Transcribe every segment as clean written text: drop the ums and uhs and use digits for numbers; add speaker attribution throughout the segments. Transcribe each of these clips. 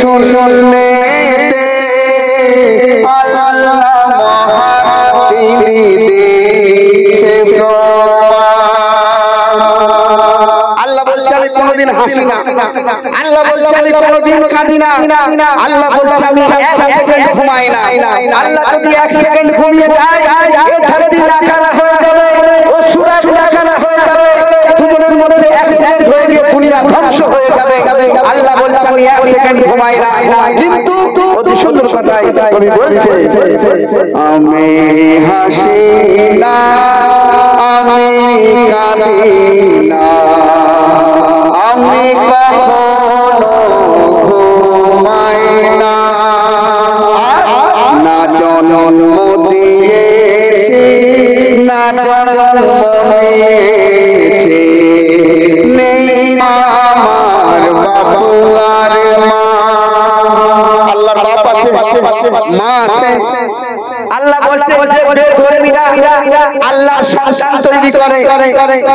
Speaker 1: শুনলেতে আল্লাহ মহান তিনি দিচ্ছে আল্লাহ বলছে আমি কোনোদিন হাসি না, আল্লাহ বলছে আমি কোনোদিন কাঁদি না, আল্লাহ বলছে আমি এক সেকেন্ড ঘুমাই না। আল্লাহ যদি এক সেকেন্ড ঘুমিয়ে যায় এই ধরতি নাকারা হয়ে যাবে, ও সূরজ নাকারা হয়ে যাবে, দুজনের মধ্যে এক সেকেন্ড হয়ে গিয়ে দুনিয়া ধ্বংস হয়ে যাবে। আল্লাহ বলছে আমি এক সেকেন্ড ঘুমাই না। কিন্তু অতি সুন্দর কথাই কবি বলছে আমি হাসি না, আমি কাঁদি না, আমি কখনো ঘুমাই না, না জন্ম দিয়েছি না জন্ম নিয়েছি, নেই আমার বাবু আর মা। আল্লাহর বাপ আছে, মা আছে। আল্লাহ বলছে যে বেধর্মীরা আল্লাহর সন্তান তৈরি করে,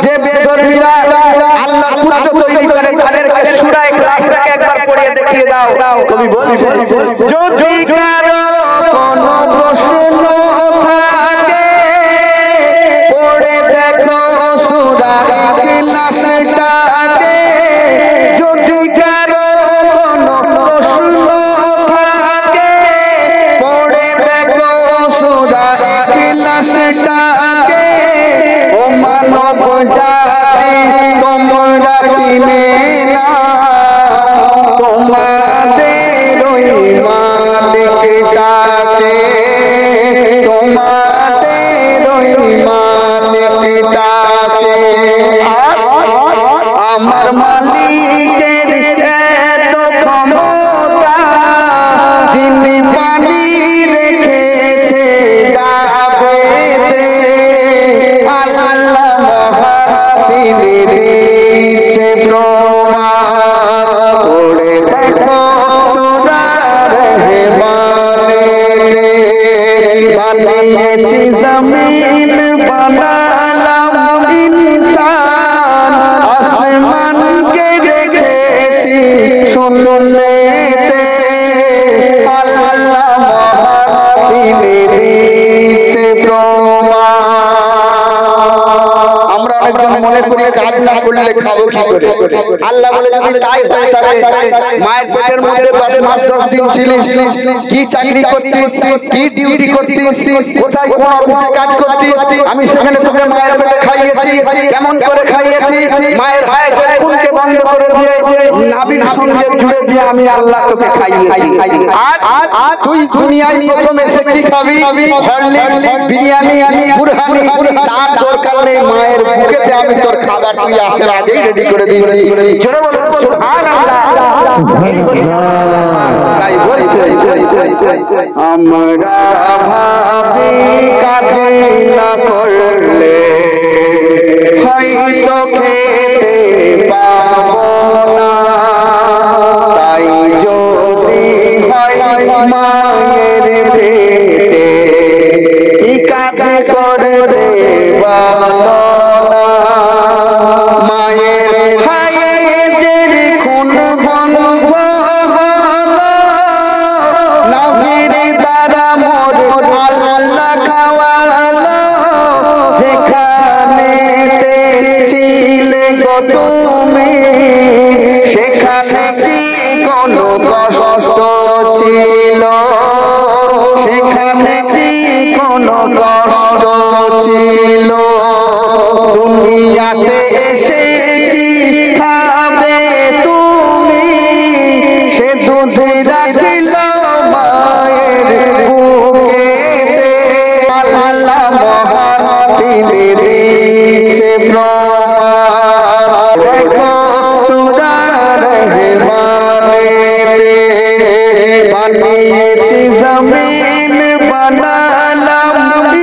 Speaker 1: যে বেধর্মীরা আল্লাহর পুত্র তৈরি করে, তাদেরকে সূরা ইখলাসটাকে একবার পড়িয়ে দেখিয়ে দাও। কবি বলছে যদি কারো কোনো প্রশ্ন থাকে পড়ে দেখো সূরা ইখলাসটাকে, যদি কারো কোনো প্রশ্ন থাকে পড়ে দেখো সূরা ইখলাসটাকে, ও মানব জাতি তোমরা চিনে না তোমাদের ওই মালিকটাকে, তোমাদের ওই মালিকটাকে। আমার মালিকের এত ক্ষমতা, যিনি পানি রেখেছে ডাবেতে, আল্লাহ মহান তিনি দিচ্ছে প্রমাণ। পড়ে দেখো সূরা রহমানেতে, বানিয়েছি জমিন বানালাম ইনসান, আসমানকে রেখেছি শুনলেতে, আল্লাহ মহান তিনি দিচ্ছে প্রমাণ। আমরা অনেকজন মনে করি কাজ না করলে খাবো কি করে। আল্লাহ বলে যদি তাই হয়ে থাকে, মায়ের পেটের মধ্যে 10 মাস 10 দিন ছিলিস, কি চাকরি করতিস, কি ডিউটি করতিস, কোথায় কোন অফিসে কাজ করতিস, আমি সেখানে তোকে মায়ের পেটে খাইয়েছি। কেমন করে খাইয়েছি? মায়ের হায় খুনকে বন্ধ করে দিয়ে নাভির সঙ্গে জুড়ে দিয়ে আমি আল্লাহ তোকে খাইয়েছি। আর তুই দুনিয়ায় প্রথম এসে কি খাবি? হরলিক্স, বিরিয়ানি, বুরহানি, তার দরকার নেই। মায়ের বুকেতে আমি তোর খাবার তুই আসার আগেই রেডি করে দিয়েছি। জোরে বলো সুবহানাল্লাহ। এই হচ্ছে তাই বলছে আমরা ভাবি কাজ না করলে হয়তো খেতে পাবো না, তাই যদি হয় মায়ের পেটে কি কাজ করে দে বলো না। মায়ের হায়ের খুন বন্ধ হলো, নাভির দ্বারা মোর আল্লাহ খাওয়ালো, যেখানে ছিলে গো তুমি সেখানে কি কোনো কষ্ট ছিল, সেখানে কি কোনো কষ্ট ছিল, দুনিয়াতে এসে কি খাবে তুমি, সে দুধ রাখিল মায়ের বুকেতে, আল্লাহ মহান তিনি দিচ্ছে প্রমাণ। দেখো সূরা রহমানেতে, বানিয়েছি জমিন বানালাম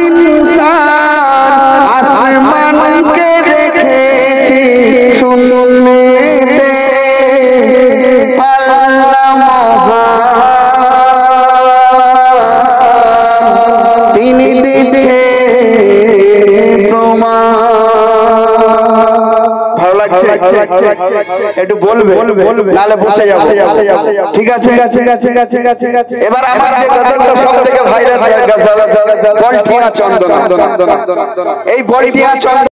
Speaker 1: ইনসান, আসমানকে রেখেছি শুনলেতে, আল্লাহ মহান একটু বলবে, নালে বসে যাবো। ঠিক আছে? এবার আমার যে গজলটা সব থেকে ভাইরাল গজল, বলটিয়া চন্দনা। এই বলটিয়া চন্দনা